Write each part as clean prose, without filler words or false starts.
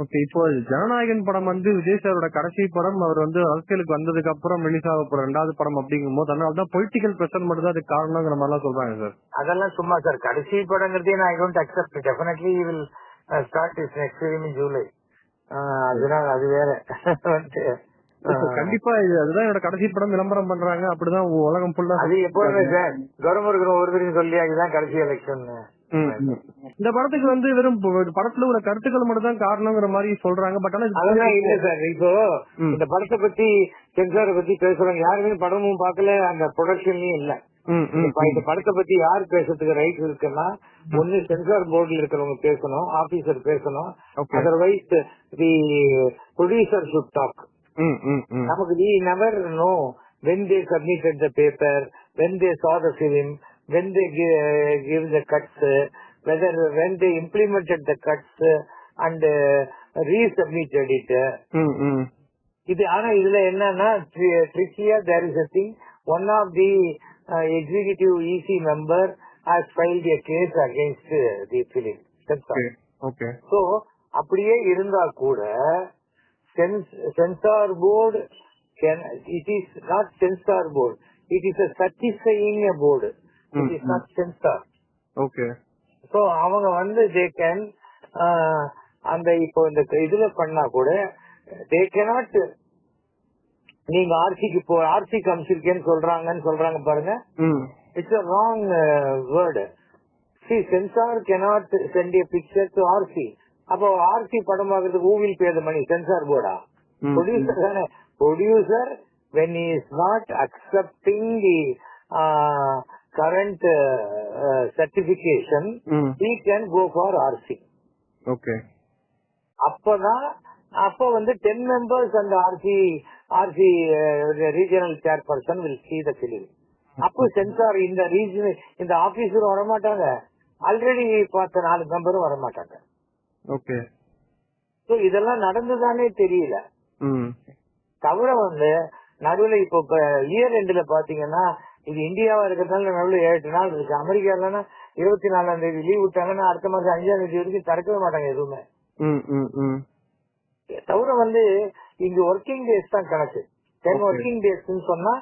Okay. இப்போ ஜனநாயகன் படம் வந்து விஜய் சாரோட கடைசி படம். அவர் வந்து அரசியலுக்கு வந்ததுக்கு அப்புறம் ரிலீஸ் ஆக போற 2வது படம் அப்படிங்கும் போது அதனாலதான் பொலிட்டிக்கல் பிரஷர் மட்டும் தான் அதுக்கு காரணங்கிற மாதிரி எல்லாம் சொல்றாங்க சார். அதெல்லாம் சும்மா சார். கடைசி படங்கிறதே நான் I don't accept. Definitely you will start is next film in July. அதனால அது வேற கண்டிப்பா அதுதான் என்னோட கடைசி படம் விளம்பரம் பண்றாங்க. அப்படிதான் உலகம் ஃபுல்லா. அது எப்போதுமே சார் கவர்மெண்ட் இருக்கிற ஒருத்தரையும் சொல்லி அதுதான் கடைசி எலெக்ஷன். இந்த படத்துக்கு வந்து வெறும் படத்துல உள்ள கருத்துக்கள் மட்டும் தான் காரணங்கிற மாதிரி சொல்றாங்க. பட் ஆனா அதெல்லாம் இல்ல சார். இப்போ இந்த படத்தை பத்தி சென்சாரை பத்தி பேசுறாங்க. யாருமே படமும் பார்க்கல, அந்த ப்ரொடக்ஷன்லயும் இல்ல. இந்த படத்தை பத்தி யார் பேசுறதுக்கு ரைட் இருக்குன்னா, ஒண்ணு சென்சார் போர்டுல இருக்கிறவங்க பேசணும், ஆபீசர் பேசணும். Otherwise the producer should talk. நமக்கு we never know when they submitted the paper, when they saw the film, when they give the cuts, whether when they implemented the cuts and resubmitted it. இது ஆனா இதுல என்னன்னா trickier, there is a thing. One of the executive EC member has filed a case against the film. Okay. So அப்படியே இருந்தா கூட censor board it is not censor board, it is a certifying board. It is not censor. Okay. So அவங்க வந்து they can அந்த இப்போ இந்த இதுல பண்ணா கூட they cannot, நீங்க ஆர்சி காமிச்சிருக்கேன்னு சொல்றாங்க பாருங்க. It's a wrong word. See, censor cannot send a picture to RC. அப்போ ஆர்சி படம் பார்க்கறதுக்கு who will pay the money? Censor போர்டா? ப்ரொடியூசர் தானே. Producer when he is not accepting the current certification, he can go for RC. Okay. அப்போ வந்து 10 members and RC regional chairperson will see the film. அப்போ sensor இந்த ஆபீசரும் வரமாட்டாங்க, already பார்த்த 4 மெம்பரும் வரமாட்டாங்க. Okay. So இதெல்லாம் நடந்துதானே தெரியல. தவிர வந்து நடுவுல இப்ப இயர் எண்ட்ல பாத்தீங்கன்னா, இது இந்தியாவா இருக்கிறதுனால நடுவுல 7 நாள் இருக்கு. அமெரிக்காலன்னா 24ஆம் தேதி லீவ் விட்டாங்கன்னா அடுத்த மாசம் 5ஆம் தேதி வரைக்கும் திறக்கவே மாட்டாங்க எதுவுமே. தவிர வந்து இங்க ஒர்க்கிங் டேஸ் தான் கணக்கு. 10 ஒர்க்கிங் டேஸ் சொன்னா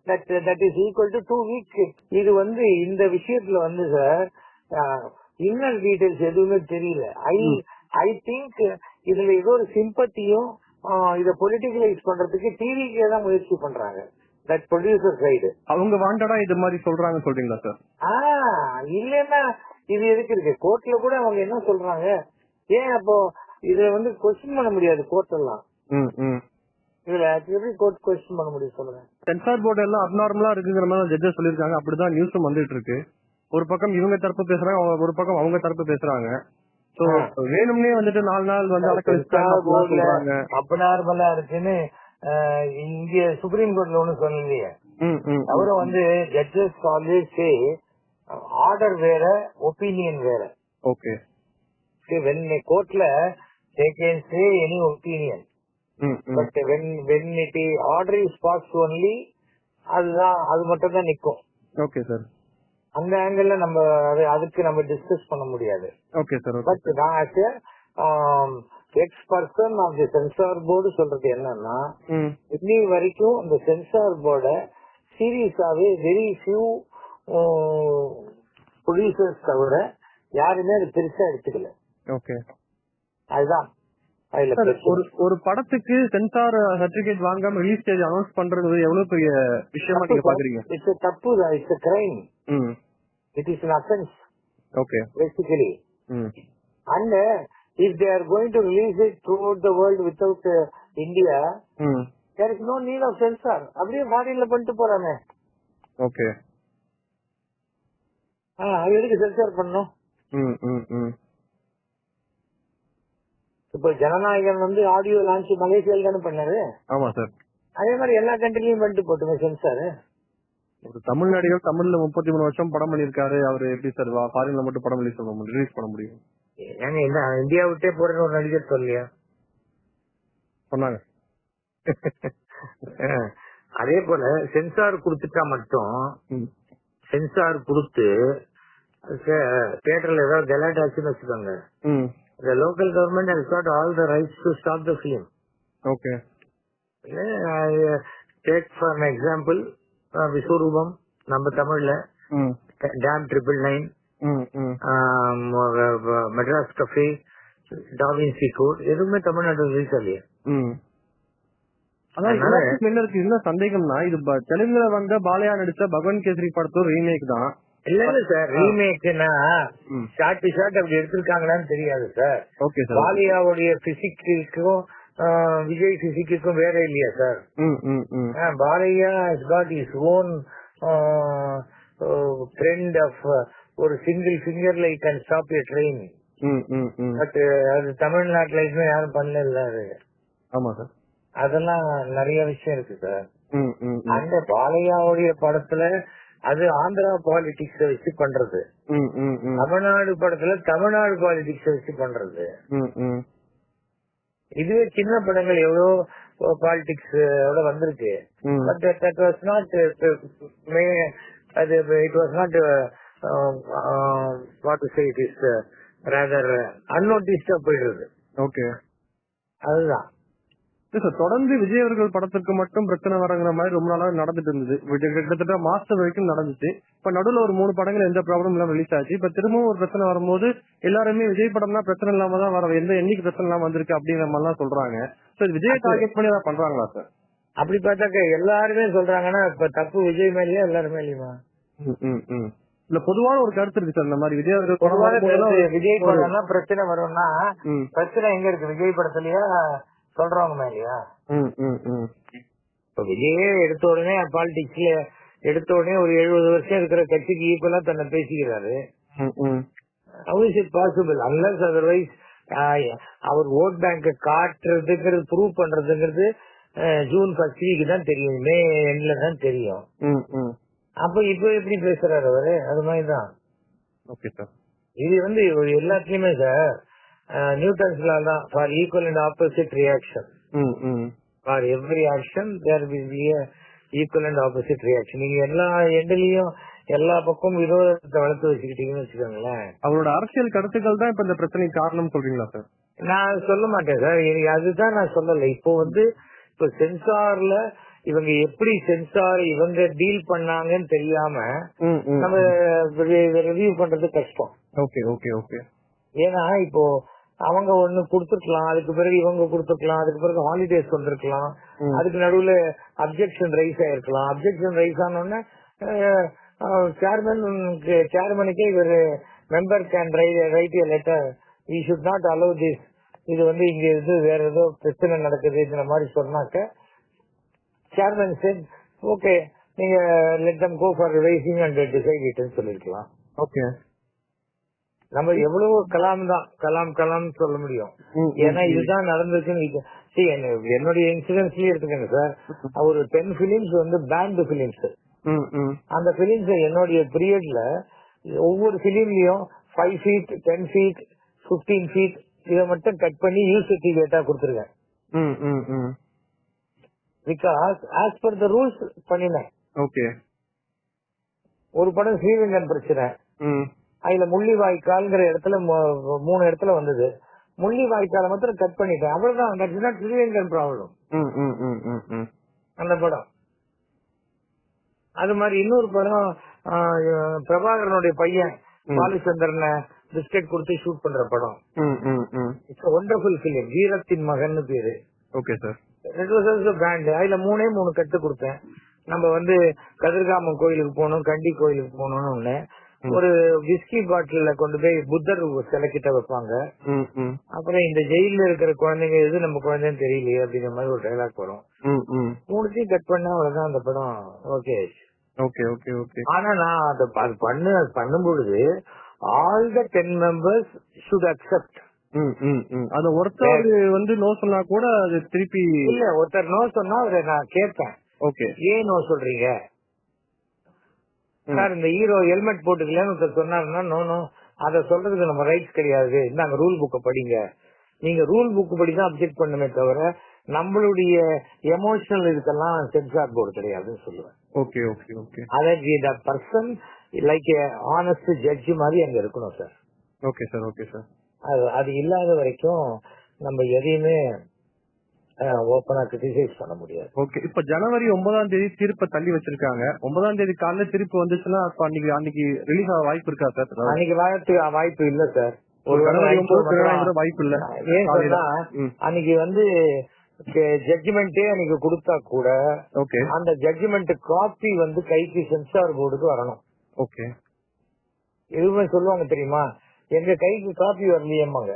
that is equal to 2 weeks. இது வந்து இந்த விஷயத்துல வந்து சார் இன்னர் டீடைல்ஸ் எதுவுமே தெரியல. ஐ திங்க் இதுல ஏதோ ஒரு சிம்பத்தியும் இத பொலிட்டிகலைஸ் பண்றதுக்கு டிவிக்கே தான் முயற்சி பண்றாங்க. தட் ப்ரொடியூசர் சைடு அவங்க வாண்டடா இது மாதிரி சொல்றாங்க சொல்றீங்களா சார்? இல்லன்னா இது எதுக்கு இருக்கு? கோர்ட்ல கூட அவங்க என்ன சொல்றாங்க, ஏன் அப்போ இத வந்து கொஸ்டின் பண்ண முடியாது கோர்ட் எல்லாம். இதுல எப்படி கோர்ட் கொஸ்டின் பண்ண முடியும் சொல்லுங்க? சென்சார் போர்டு எல்லாம் அப்நார்மலா இருக்குங்கிற மாதிரி ஜட்ஜஸ் சொல்லிருக்காங்க. அப்படிதான் நியூஸும் வந்துட்டு இருக்கு. ஒரு பக்கம் இவங்க தரப்பு பேசுறாங்க, ஒரு பக்கம் அவங்க தரப்பு பேசுறாங்க. சோ வேணும்னே வந்துட்டு 4 நாள் வந்து அப்நார்மலா இருக்குன்னு இங்க சுப்ரீம் கோர்ட்ல ஒண்ணு சொல்லலையே. அவரு வந்து ஜட்ஜஸ் ஆல்வேஸ் சே ஆர்டர் வேற, ஒப்பீனியன் வேற. ஓகே. when கோர்ட்ல they can say any opinion, but when it order is passed only, அது மட்டும் தான் நிக்கும். Okay sir. அந்த ஆங்கிள் நம்ம அதுக்கு நம்ம டிஸ்கஸ் பண்ண முடியாது. Okay sir. பட் நான் ex person of the censor board சொல்றது என்னன்னா, இன்னி வரைக்கும் இந்த சென்சார் போர்ட சீரியஸாவே வெரி ஃபியூ ப்ரொடியூசர்ஸ் தவிர யாருமே அது பெருசா எடுத்துக்கல. ஓகே. அதுதான் ஒரு படத்துக்கு சென்சார் சர்டிபிகேட் வாங்காம ரிலீஸ் ஸ்டேஜ் அனௌன்ஸ் பண்றது எவ்வளவு பெரிய விஷயமா நீங்க பாக்குறீங்க? இட்ஸ் தப்பு, it's crime, it is an offense. Okay. Basically. And if they are going to release it throughout the world without India, there is no need of censor. அப்படியே ஃபாரின்ல பண்ணிட்டு போறானே. Okay. எதுக்கு சென்சார் பண்ணணும்? இப்போ ஜனநாயகன் வந்து ஆடியோ லான்ச் மலேசியால தானே பண்ணாரு. ஆமா சார். அதே மாதிரி எல்லா கண்ட்ரிலயும் பண்ணிட்டு போட்டுமே சென்சார். ஒரு தமிழ் நடிகர் தமிழ்ல 33 வருஷம் படம் பண்ணிருக்காரு. அவரு எப்படி சார் ஃபாரின்ல மட்டும் படம் ரிலீஸ் பண்ண முடியும்? ஏங்க என்ன இந்தியா விட்டே போறேன்னு ஒரு நடிகர் சொல்லியா சொன்னாங்க. அதே போல சென்சார் கொடுத்துட்டா மட்டும், சென்சார் கொடுத்து தியேட்டர்ல ஏதாவது கலாட் ஆச்சுன்னு வச்சுக்கோங்க, The local government has got all the rights to stop the film. Okay. Take for an example, Visuruvam, நம்ம தமிழ்ல Dam 999, Madras café, Da Vinci code எதுவுமே தமிழ்நாட்டில் ரிலீஸ் ஆகலையே. என்ன சந்தேகம்னா இது தெலுங்குல வந்த பாலையா நடிச்ச பகவான் கேசரி படத்தோட ரீமேக் தான். இல்ல சார், ரீமேக்னா ஷார்ட் அப்படி எடுத்திருக்காங்களான்னு தெரியாது சார். பாலையாவுடைய பிசிக்கும் விஜய் பிசிக்கும் வேற இல்லையா sir? Balayya has got his own trend of ஒரு சிங்கிள் ஃபிங்கர்ல you can stop a train. But அது தமிழ்நாட்டுல யாரும் பண்ணல. அது ஆமா சார், அதெல்லாம் நிறைய விஷயம் இருக்கு சார். அந்த பாலையாவுடைய படத்துல அது ஆந்திரா பாலிடிக்ஸ் வச்சு பண்றது, தமிழ்நாடு படத்துல தமிழ்நாடு பாலிடிக்ஸ் வச்சு பண்றது. இதுவே சின்ன படங்கள் எவ்வளோ பாலிடிக்ஸ் வந்திருக்கு. பட் தட் வாஸ் நாட் அது it was not what to say it is rather அன்நோட்டிஸ்டா போயிடுறது. ஓகே, அதுதான் தொடர்ந்து விஜய் அவர்கள் படத்துக்கு மட்டும் பிரச்சனை வரங்கிற மாதிரி ரொம்ப நாளா நடந்துட்டு இருந்தது. கிட்டத்தட்ட மாஸ்டர் வரைக்கும் நடந்துச்சு. இப்ப நடுவில் ஒரு 3 படங்கள் எந்த ப்ராப்ளம் இல்லாம ரிலீஸ் ஆச்சு. இப்ப திரும்பவும் ஒரு பிரச்சனை வரும்போது எல்லாருமே விஜய் படம் தான் பிரச்சனை இல்லாம தான் வர, எந்த என்னைக்கு பிரச்சனை இல்லாம வந்திருக்கு அப்படிங்கிற மாதிரி எல்லாம் சொல்றாங்க. விஜய் டார்கெட் பண்ணி தான் பண்றாங்களா சார்? அப்படி பார்த்தாக்க எல்லாருமே சொல்றாங்கன்னா இப்ப தப்பு விஜய் மேலேயே எல்லாரும் மேலேயுமா? இல்ல பொதுவான ஒரு கருத்து இருக்கு சார். இந்த மாதிரி விஜய் விஜய் படம் தான் பிரச்சனை வரும்னா பிரச்சனை எங்க இருக்கு? விஜய் படத்துலயா சொல்றவங்க மேலயா? இப்ப விஜயே எடுத்த உடனே பாலிடிக்ஸ்ல எடுத்த உடனே ஒரு 70 வருஷம் இருக்கிற கட்சிக்கு ஈக்குவலா தன்னை பேசிக்கிறாரு. How is it possible? Unless otherwise அவர் ஓட் பேங்க காட்டுறதுங்கிறது ப்ரூவ் பண்றதுங்கிறது ஜூன் 1st வீக் தான் தெரியும், மே எண்ட்ல தான் தெரியும். அப்ப இப்ப எப்படி பேசுறாரு அவரு? அது மாதிரிதான். இது எல்லாத்துலயுமே சார் நியூட்டன்ஸ் லா தான். For equal and opposite reaction, for every action there will be a equal and opposite reaction. நீங்க எல்லா எண்ட்லயும் எல்லா பக்கம் விரோதத்தை வளர்த்து வச்சுக்கிட்டீங்கன்னு வச்சுக்கோங்களேன். அவரோட அரசியல் கருத்துக்கள் தான் இப்ப இந்த பிரச்சனைக்கு காரணம் சொல்றீங்களா சார்? நான் சொல்ல மாட்டேன் சார், அதுதான் நான் சொல்லல. இப்போ சென்சார்ல இவங்க எப்படி சென்சார் இவங்க டீல் பண்ணாங்கன்னு தெரியாம நம்ம ரிவ்யூ பண்றது கஷ்டம். Okay okay okay. ஏன்னா இப்போ அவங்க ஒண்ணு குடுத்துருக்கலாம், அதுக்கு பிறகு இவங்க குடுத்துருக்கலாம், அதுக்கு பிறகு ஹாலிடேஸ் வந்திருக்கலாம், அதுக்கு நடுவுல அப்ஜெக்ஷன் ரைஸ் ஆயிருக்கலாம். அப்ஜெக்ஷன் ரைஸ் ஆனோடனே சேர்மனுக்கே இவர் member can write a letter, we should not allow this, இது இங்க இது வேற ஏதோ பிரச்சனை நடக்குதுங்கிற மாதிரி சொன்னாக்க சேர்மன் said ஓகே நீங்க let them go for revising and decide it ன்னு சொல்லிருக்கலாம். ஓகே, நம்ம எவ்வளவு கலாம் சொல்ல முடியும். ஏன்னா இதுதான் நடந்துச்சுன்னு என்னுடைய இன்சூரன்ஸ்லயே எடுத்துக்கங்க சார். ஒரு 10 பிலிம்ஸ் பேண்ட் பிலிம்ஸ். அந்த பிலிம்ஸ் என்னுடைய பீரியட்ல ஒவ்வொரு பிலிம்லயும் 5 feet 10 feet 15 feet இதை மட்டும் கட் பண்ணி யூஸ் சர்டிபிகேட்டா கொடுத்துருக்கேன். Because as per the rules பண்ணினேன். ஓகே, ஒரு படம் ஸ்ரீரங்கன் பிரச்சனை, அதுல முள்ளிவாய்க்கால்ங்கிற இடத்துல 3 இடத்துல வந்தது. முள்ளிவாய்க்கால மாத்திரம் கட் பண்ணிட்டேன், அவ்வளவுதான். ஸ்ரீரங்கன் ப்ராப்ளம் அந்த படம். அது மாதிரி இன்னொரு படம் பிரபாகரனுடைய பையன் பாலச்சந்திரனை பிஸ்கெட் கொடுத்து ஷூட் பண்ற படம். இட்ஸ் ஒண்டர்ஃபுல் பிலிம், வீரத்தின் மகன் பேரு. Okay sir. பேண்ட் அதுல 3 கட்டு கொடுத்தேன். நம்ம கதிர்காமம் கோயிலுக்கு போகணும், கண்டி கோயிலுக்கு போகணும்னு ஒரு விஸ்கி பாட்டில கொண்டு போய் புத்தர் சிலை கிட்ட வைப்பாங்க. அப்புறம் இந்த ஜெயில இருக்கிற குழந்தைங்க எது நம்ம குழந்தைன்னு தெரியலையே அப்படிங்கிற மாதிரி ஒரு டைலாக் வரும். 3 கட் பண்ண அவ்வளவுதான் அந்த படம் ஓகே. Okay okay okay. ஆனா நான் அதை பண்ணும்பொழுது all the 10 members should accept. அத ஒருத்தர் நோ சொன்னா கூட அது திருப்பி இல்ல, ஒருத்தர் நோ சொன்னா அவரை நான் கேட்பேன். ஓகே, ஏன் நோ சொல்றீங்க சார்? இந்த ஹீரோ ஹெல்மெட் போட்டுக்கலன்னு ஒருத்தர் சொன்னாருன்னா நோ, அத சொல்றதுக்கு நம்ம ரைட்ஸ் கிடையாது, இந்தாங்க ரூல் புக்க படிங்க. நீங்க ரூல் புக் படிதான் அப்செக்ட் பண்ணுமே தவிர நம்மளுடைய எமோஷனல் இதுக்கெல்லாம் சென்சார் போர்டு கிடையாதுன்னு சொல்லுவேன். Okay okay okay. அதாவது பர்சன் லைக் ஆனஸ்ட் ஜட்ஜ் மாதிரி அங்க இருக்கணும் sir. Okay sir, okay sir. அது இல்லாத வரைக்கும் நம்ம எதையுமே ஓப்பனா கிரிட்டிசைஸ் பண்ண முடியாது. ஓகே, இப்ப ஜனவரி 9ஆம் தேதி தீர்ப்பை தள்ளி வச்சிருக்காங்க. 9ஆம் தேதி காலையில தீர்ப்பு வந்துச்சுன்னா அன்னைக்கு ரிலீஸ் ஆக வாய்ப்பு இருக்கா சார்? அன்னைக்கு வாய்ப்பு இல்ல சார். வாய்ப்பு இல்ல. ஏன் சொன்னா அன்னைக்கு ஜட்ஜ்மெண்டே அன்னைக்கு கொடுத்தா கூட அந்த ஜட்ஜ்மெண்ட் காப்பி கைக்கு சென்சார் போர்டுக்கு வரணும். ஓகே, எதுவுமே சொல்லுவாங்க தெரியுமா, எங்க கைக்கு காப்பி வரலையேம்பாங்க.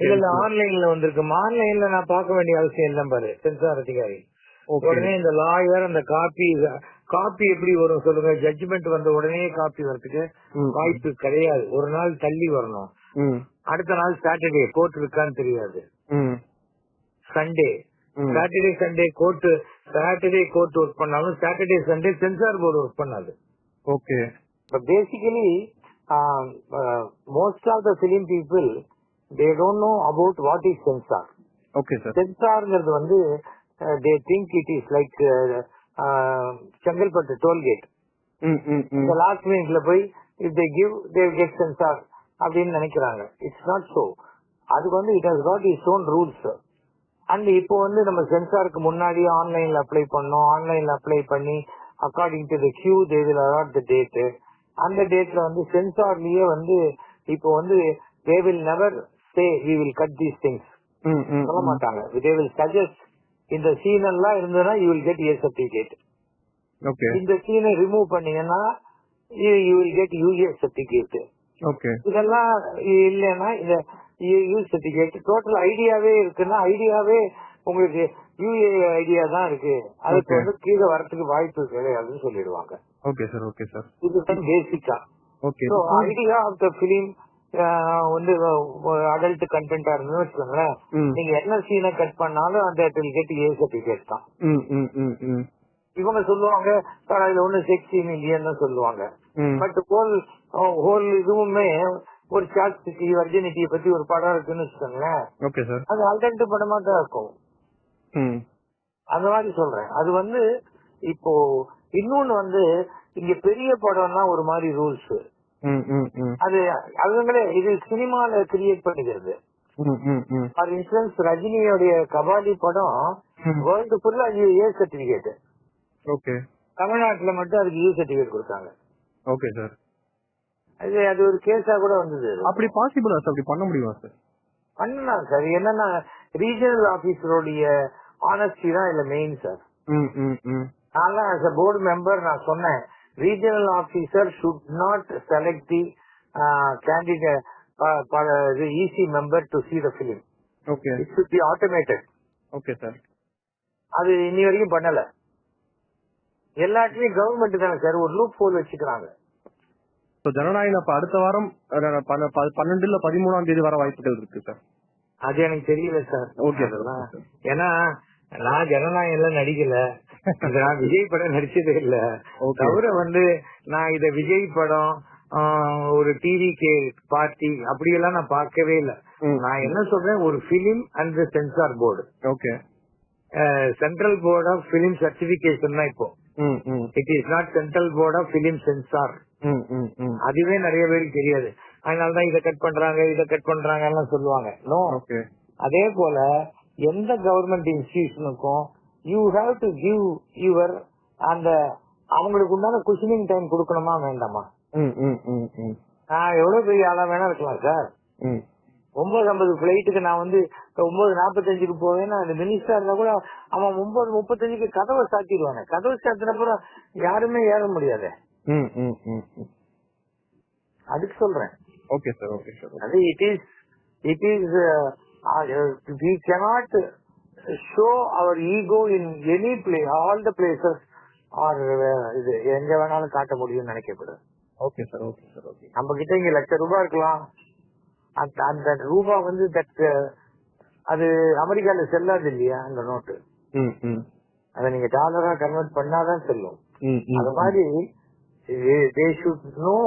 இதுல ஆன்லைன்ல வந்திருக்கு, ஆன்லைன்ல நான் பார்க்க வேண்டிய அவசியம் இல்லை பாரு சென்சார் அதிகாரி. உடனே இந்த லாயர் அந்த காப்பி எப்படி வரும் சொல்லுங்க? ஜட்ஜ்மெண்ட் வந்த உடனே காப்பி வரதுக்கு வாய்ப்பு கிடையாது. ஒரு நாள் தள்ளி வரணும். அடுத்த நாள் சாட்டர்டே கோர்ட் இருக்கான்னு தெரியாது. Sunday Saturday Sunday Saturday court work பண்ணாலும் Saturday Sunday censor board work பண்ணாது. Okay, basically most of the film people they don't know about what is censor. Okay sir. Censor they think it is like Chengalpattu toll gate. The last minute la poi if they give they will get censor அப்படினு நினைக்கிறாங்க. It's not so. அது it has got its own rules. And இப்போ நம்ம சென்சாருக்கு முன்னாடி ஆன்லைன்ல apply பண்ணோம். ஆன்லைன்ல apply பண்ணி according to the queue they will allot the date. அந்த டேட்ல சென்சார்லயே இப்போ they will never say we will cut these things. சொல்ல மாட்டாங்க. They will suggest இந்த சீன் எல்லாம் இருந்ததுன்னா you will get A certificate. Okay. இந்த சீனை ரிமூவ் பண்ணீங்கன்னா you will get UA certificate. Okay. இதெல்லாம் இல்லைன்னா இந்த UA certificate. டோட்டல் ஐடியாவே இருக்குன்னா ஐடியாவே உங்களுக்கு UA ஐடியா தான் இருக்கு, அதுக்கு கீழே வரத்துக்கு வாய்ப்பு கிடையாதுன்னு சொல்லிடுவாங்க. Okay sir, okay sir. இதுதான் பேசிக்கா. Okay. So idea of the film adult கண்டென்ட்டா இருந்து வச்சுக்கோங்களேன், நீங்க என்ன சீனை கட் பண்ணாலும் அந்த கெட் ஏ சர்டிபிகேட் தான். இவங்க சொல்லுவாங்க சார் அதுல ஒண்ணு செக்ஸ் சீன் இல்லையன்னு சொல்லுவாங்க. பட் ஹோல் இதுவுமே ஒரு சாட்சி வர்ஜினிட்டியை பத்தி ஒரு படம் இருக்குன்னு வச்சுக்கோங்களேன், அது அடல்ட் படமா தான் இருக்கும். அந்த மாதிரி சொல்றேன். அது இப்போ இன்னொன்னு இங்க பெரிய படம்னா ஒரு மாதிரி ரூல்ஸ் அது அவங்களே இது சினிமால கிரியேட் பண்ணிக்கிறது. ஃபார் இன்ஸ்டன்ஸ் ரஜினியோடைய கபாலி படம் வேர்ல்டு ஃபுல்லா ஏ சர்டிபிகேட். ஓகே. தமிழ்நாட்டுல மட்டும் அதுக்கு ஏ சர்டிபிகேட் கொடுத்தாங்க. Okay sir. அது ஒரு கேஸா கூட வந்தது. அப்படி பாசிபிளா சார்? அப்படி பண்ண முடியுமா சார்? பண்ணலாம் சார். என்னன்னா ரீஜனல் ஆபீசருடைய ஆனஸ்டி தான் இல்ல மெயின் சார். நான் as a board member நான் சொன்னேன், regional officer should not select the candidate the EC member to see the film. Okay. It should be automated. Okay sir. அது இன்னி வரைக்கும் பண்ணல. எல்லாத்துலயும் கவர்மெண்ட் தானே சார் ஒரு லூப் ஹோல் வச்சுக்கிறாங்க. ஜனநாயகம் அப்ப அடுத்த வாரம் 12 இல்ல 13ஆம் தேதி வர வாய்ப்புகள் இருக்கு சார். அது எனக்கு தெரியல சார். ஓகே. ஏன்னா நான் ஜனநாயகம் நடிக்கல, நான் விஜய் படம் நடிச்சதே இல்ல. தவிர நான் இத விஜய் படம் ஒரு டிவி பார்ட்டி அப்படியெல்லாம் நான் பார்க்கவே இல்ல. நான் என்ன சொல்றேன், ஒரு film and censor board. Okay. Central board of film certification தான் இப்போ. It is not central board of film censor. அதுவே நிறைய பேருக்கு தெரியாது. அதனாலதான் இதை கட் பண்றாங்க சொல்லுவாங்க. நோ. அதே போல எந்த கவர்மெண்ட் இன்ஸ்டிடியூஷனுக்கும் you have to give your அந்த அவங்களுக்கு உண்டான குஷனிங் டைம் கொடுக்கணுமா வேண்டாமா? நான் எவ்வளவு பெரிய ஆளா வேணா இருக்கலாம் சார். 9:50 பிளைட்டுக்கு நான் 9:45 போவேன்னா அந்த மினிஸ்டர் இருந்தா கூட அவன் 9:35 கதவை சாத்திடுவானே. கதவை சாத்தினப்புறம் யாருமே ஏற முடியாது. அதுக்கு சொல்றேன். Okay sir, okay sir. அது it is we cannot show our ego in any place. All the places are இது எங்க வேணாலும் காட்ட முடியும்னு நினைக்கக்கூடாது. Okay sir, okay sir, okay. நம்ம கிட்ட இங்க ₹1,00,000 இருக்கலாம், அந்த ரூபா அது அமெரிக்கால செல்லாது இல்லையா அந்த நோட்டு. அத நீங்க டாலரா கன்வெர்ட் பண்ணாதான் செல்லும். அது மாதிரி they should know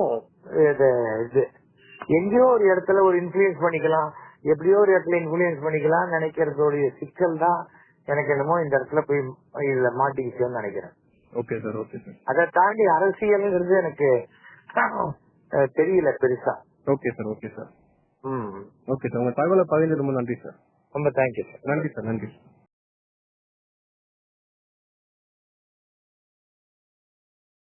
இது எங்கேயோ ஒரு இடத்துல ஒரு இன்ஃபுளுயன்ஸ் பண்ணிக்கலாம், எப்படியோ ஒரு இடத்துல இன்ஃபுளுயன்ஸ் பண்ணிக்கலாம் நினைக்கிறதோடைய சிக்கல் தான் எனக்கு என்னமோ இந்த இடத்துல போய் இதுல மாட்டிக்கிச்சேன்னு நினைக்கிறேன். Okay sir, okay sir. அதை தாண்டி அரசியல்ங்கிறது எனக்கு தெரியல பெருசா. Okay sir, okay sir. ம். ஓகே சார், உங்க தகவலை பகிர்ந்து ரொம்ப நன்றி சார். ரொம்ப தேங்க்யூ சார். நன்றி சார், நன்றி.